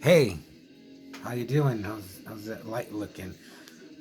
Hey, how you doing? How's that light looking?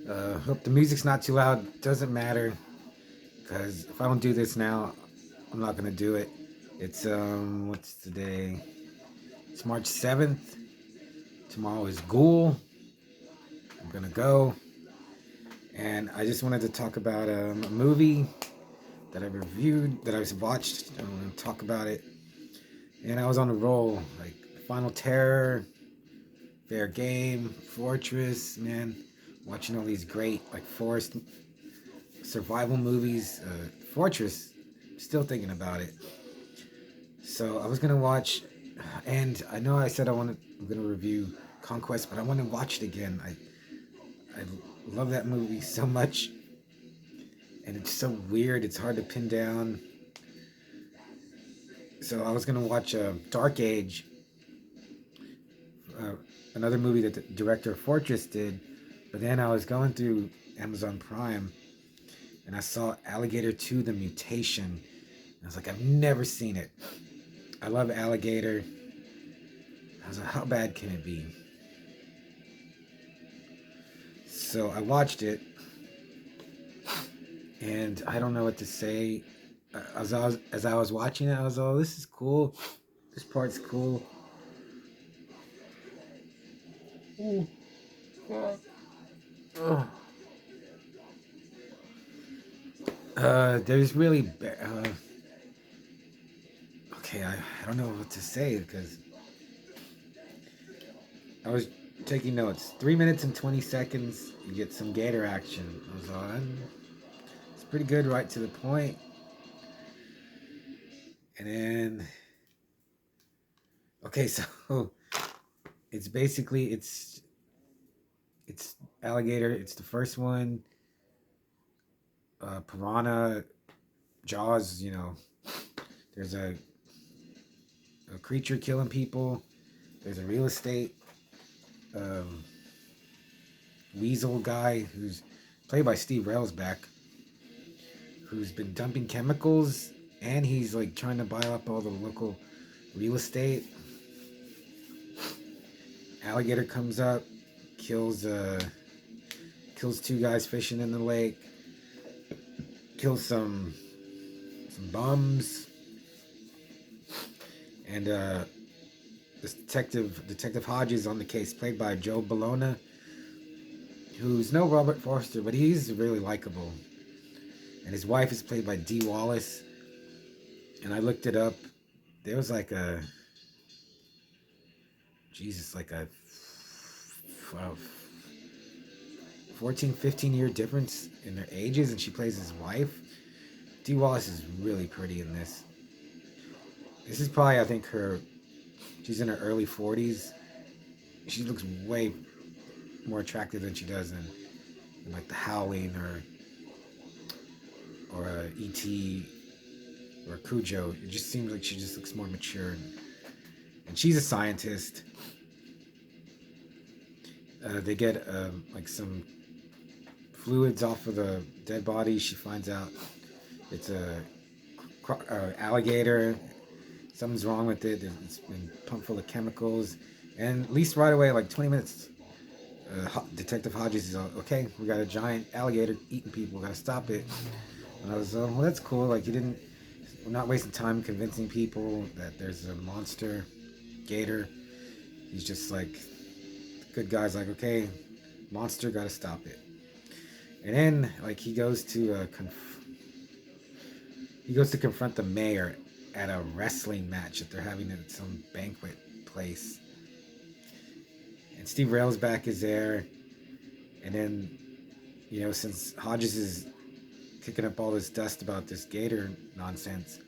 Hope the music's not too loud. Doesn't matter, cause if I don't do this now, I'm not gonna do it. It's what's today? It's March 7th. Tomorrow is Ghoul. I'm gonna go, and I just wanted to talk about a movie that I reviewed, that I watched. I want to talk about it, and I was on a roll. Like Final Terror, Fair Game, Fortress, man. Watching all these great like forest survival movies. Fortress, still thinking about it. So I was gonna watch, and I know I said I'm gonna review Conquest, but I want to watch it again. I love that movie so much, and it's so weird. It's hard to pin down. So I was gonna watch Dark Age, uh, another movie that the director of Fortress did, but then I was going through Amazon Prime, and I saw Alligator 2: The Mutation. And I was like, I've never seen it. I love Alligator. I was like, how bad can it be? So I watched it, and I don't know what to say. As I was watching it, I was, oh, this is cool. This part's cool. There's really, okay, I don't know what to say because I was taking notes. 3 minutes and 20 seconds, you get some gator action. I was on. It's pretty good, right to the point. And then, okay, so it's basically it's alligator. It's the first one. Piranha, Jaws. There's a creature killing people. There's a real estate um, weasel guy who's played by Steve Railsback, who's been dumping chemicals, and he's like trying to buy up all the local real estate. Alligator comes up, kills kills two guys fishing in the lake, kills some bums, and this detective Hodges on the case, played by Joe Bologna, who's no Robert Forster, but he's really likable. And his wife is played by Dee Wallace. And I looked it up. There was like a Jesus, like a 14, 15-year difference in their ages, and she plays his wife. Dee Wallace is really pretty in this. This is probably, I think, she's in her early 40s. She looks way more attractive than she does in like The Howling or E.T. or Cujo. It just seems like she just looks more mature. And she's a scientist. They get like some fluids off of the dead body. She finds out it's a alligator. Something's wrong with it. It's been pumped full of chemicals. And at least right away, like 20 minutes, Detective Hodges is like, okay, we got a giant alligator eating people. We got to stop it. And I was, well, that's cool. Like, we're not wasting time convincing people that there's a monster gator. He's just like, the good guy's like, okay, monster, got to stop it. And then, like, he goes to confront the mayor at a wrestling match that they're having at some banquet place. And Steve Railsback is there. And then, since Hodges is kicking up all this dust about this gator nonsense,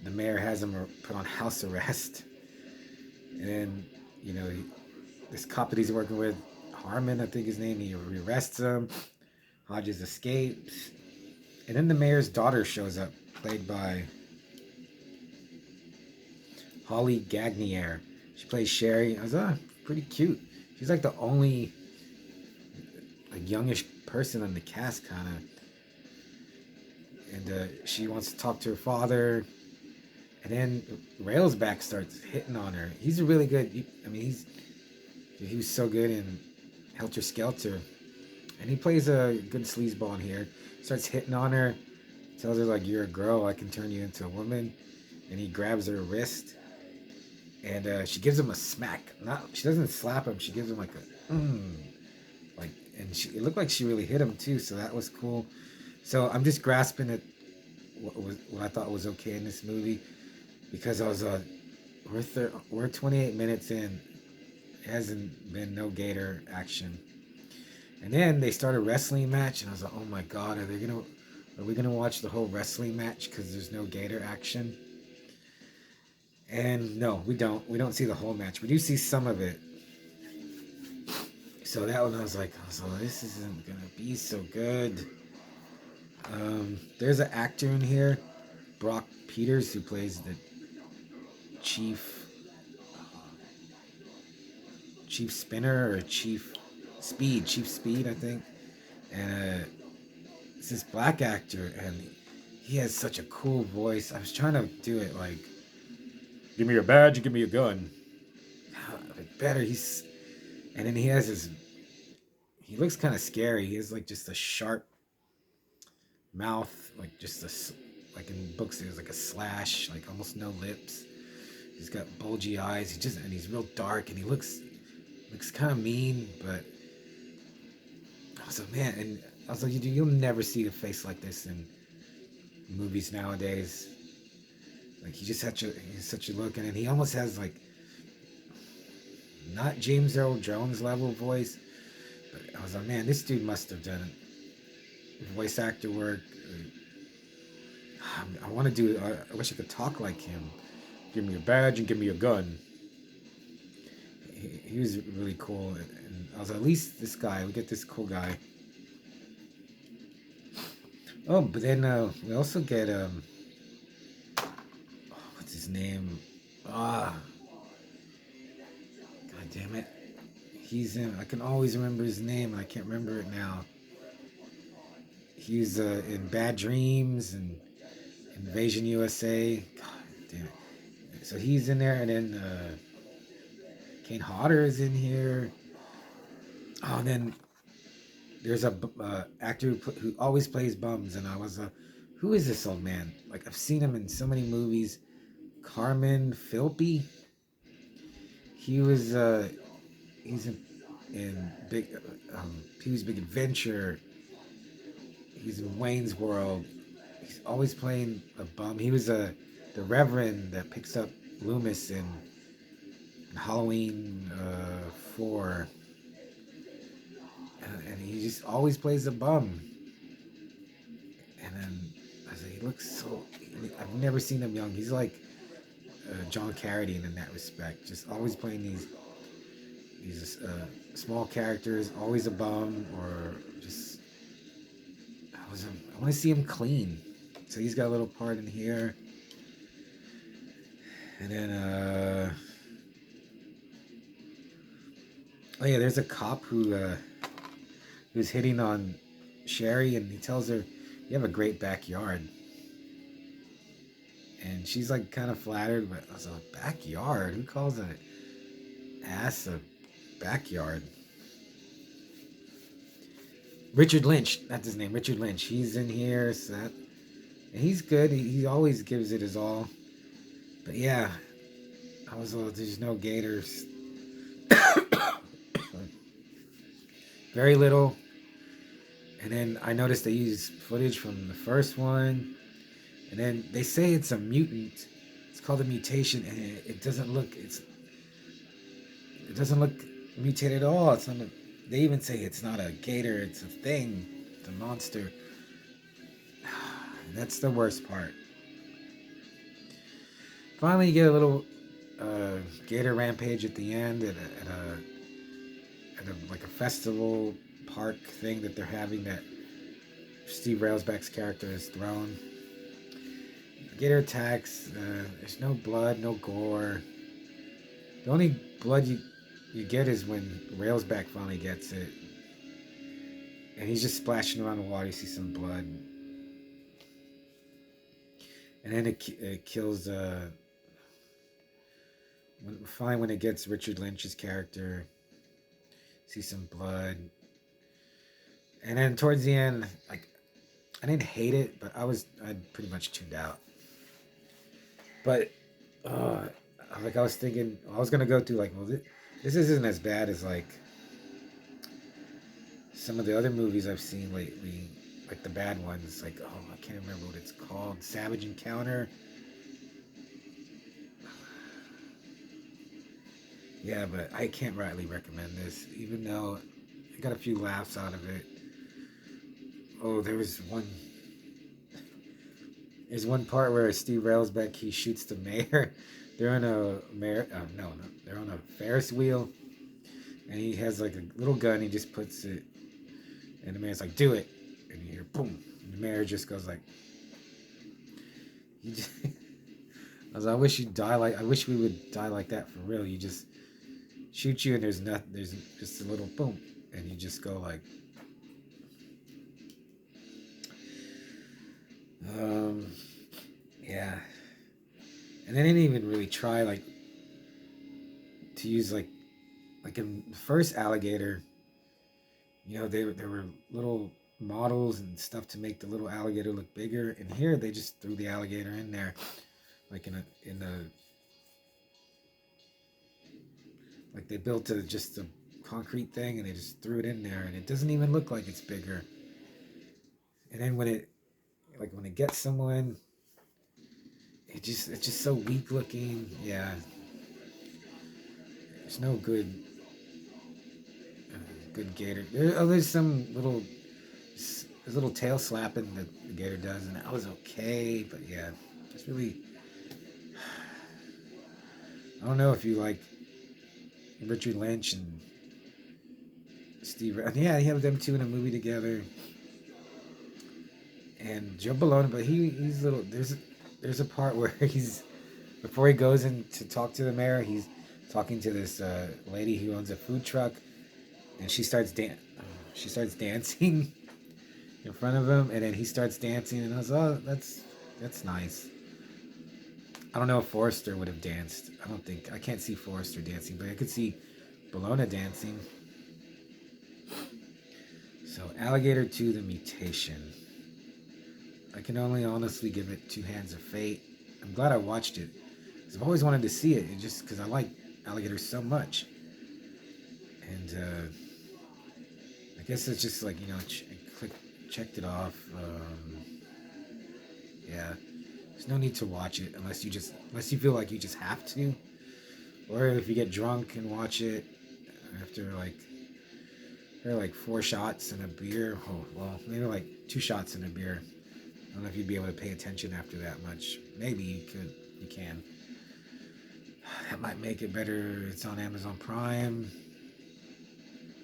the mayor has him put on house arrest. And then, this cop that he's working with, Harmon, I think his name, he arrests him. Hodges escapes. And then the mayor's daughter shows up, played by Holly Gagnier. She plays Sherry. I was pretty cute. She's like the only like youngish person in the cast, kind of. And she wants to talk to her father. And then Railsback starts hitting on her. He's a really good. I mean, he was so good in Helter Skelter, and he plays a good sleazeball in here. Starts hitting on her, tells her like, "You're a girl. I can turn you into a woman." And he grabs her wrist, and she gives him a smack. Not she doesn't slap him. She gives him like a like, and it looked like she really hit him too. So that was cool. So I'm just grasping at what I thought was okay in this movie, because I was we're 28 minutes in. It hasn't been no gator action. And then they start a wrestling match, and I was like, "Oh my god, are we gonna watch the whole wrestling match because there's no gator action?" And no, we don't. We don't see the whole match. We do see some of it. So that one, I was like, "Oh, this isn't gonna be so good." There's an actor in here, Brock Peters, who plays the chief Chief Spinner or Chief Speed, I think. And it's this black actor, and he has such a cool voice. I was trying to do it like, "Give me your badge and give me your gun." Better. And then he has his. He looks kind of scary. He has like just a sharp mouth, like just like in books there's like a slash, like almost no lips. He's got bulgy eyes. And he's real dark, and he looks kind of mean, but I was like, man, and I was like, you'll never see a face like this in movies nowadays. Like he's such a look, and he almost has like not James Earl Jones level voice, but I was like, man, this dude must have done voice actor work. I want to do. I wish I could talk like him. "Give me a badge and give me a gun." He was really cool, and I was like, at least this guy. We get this cool guy. Oh, but then we also get what's his name? God damn it! He's in. I can always remember his name, and I can't remember it now. He's in Bad Dreams and Invasion USA. God damn it! So he's in there, and then Kane Hodder is in here. Oh, and then there's a actor who always plays bums, and I was who is this old man? Like I've seen him in so many movies. Carmen Philby. He was he's in Big Pee-wee's Big Adventure. He's in Wayne's World. He's always playing a bum. He was the Reverend that picks up Loomis in Halloween 4. And he just always plays a bum. And then I said, he looks so. I've never seen him young. He's like John Carradine in that respect. Just always playing these small characters, always a bum, or just. I want to see him clean. So he's got a little part in here. And then, oh yeah, there's a cop who's hitting on Sherry, and he tells her, "You have a great backyard." And she's like kind of flattered, but I was like, "Backyard? Who calls an ass a backyard?" Richard Lynch, that's his name, Richard Lynch. He's in here, and he's good. He always gives it his all. But yeah, I was like, there's no gators. Very little. And then I noticed they used footage from the first one. And then they say it's a mutant. It's called a mutation, and it doesn't look. It doesn't look mutated at all. It's not. They even say it's not a gator. It's a thing. It's a monster. That's the worst part. Finally, you get a little gator rampage at the end at like a festival park thing that they're having that Steve Railsback's character has thrown. Gator attacks. There's no blood, no gore. The only blood you get is when Railsback finally gets it, and he's just splashing around the water. You see some blood, and then it kills. When it gets Richard Lynch's character, see some blood, and then towards the end, like I didn't hate it, but I pretty much tuned out. But uh, like I was thinking, I was gonna go through like, well, this isn't as bad as like some of the other movies I've seen lately, like the bad ones. Like, oh, I can't remember what it's called. Savage Encounter. Yeah, but I can't rightly recommend this, even though I got a few laughs out of it. Oh, there was one. There's one part where Steve Railsback he shoots the mayor. They're on a no, they're on a Ferris wheel, and he has like a little gun. He just puts it, and the mayor's like, "Do it," and you hear boom. And the mayor just goes like, "You just." I was like, I wish you'd die like. I wish we would die like that for real. You just shoot you, and there's nothing. There's just a little boom, and you just go like. Um, yeah, and they didn't even really try like to use like in the first Alligator. You know, there were little models and stuff to make the little alligator look bigger. And here they just threw the alligator in there, like in a like they built just a concrete thing and they just threw it in there, and it doesn't even look like it's bigger. And then when it gets someone, it's just so weak looking. Yeah, there's no good gator. There's some little tail slapping that the gator does, and that was okay. But yeah, just really, I don't know if you like Richard Lynch and Steve. Yeah, he had them two in a movie together, and Joe Bologna. But he's little. There's a part where he's before he goes in to talk to the mayor, he's talking to this lady who owns a food truck, and she starts dancing in front of him, and then he starts dancing, and I was, oh, that's nice. I don't know if Forrester would have danced. I can't see Forrester dancing, but I could see Bologna dancing. So Alligator II, The Mutation. I can only honestly give it two hands of fate. I'm glad I watched it. I've always wanted to see it, just because I like alligators so much. And I guess it's just like, checked it off. Yeah, there's no need to watch it unless you feel like you just have to, or if you get drunk and watch it after like 4 shots and a beer. Oh well, maybe like 2 shots and a beer. I don't know if you'd be able to pay attention after that much. Maybe you could. You can. That might make it better. It's on Amazon Prime.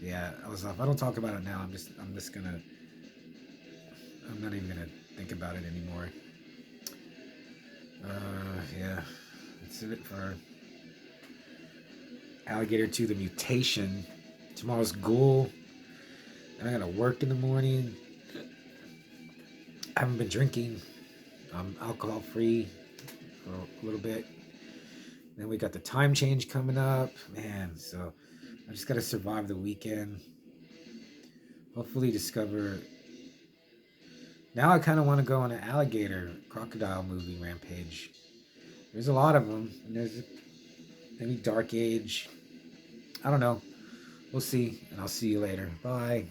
Yeah, if I don't talk about it now, I'm not even gonna think about it anymore. Yeah, that's it for Alligator II, The Mutation. Tomorrow's Ghoul. And I gotta work in the morning. I haven't been drinking. I'm alcohol free for a little bit. Then we got the time change coming up. Man, so I just gotta survive the weekend. Hopefully discover. Now I kind of want to go on an alligator crocodile movie rampage. There's a lot of them. And there's maybe Dark Age. I don't know. We'll see. And I'll see you later. Bye.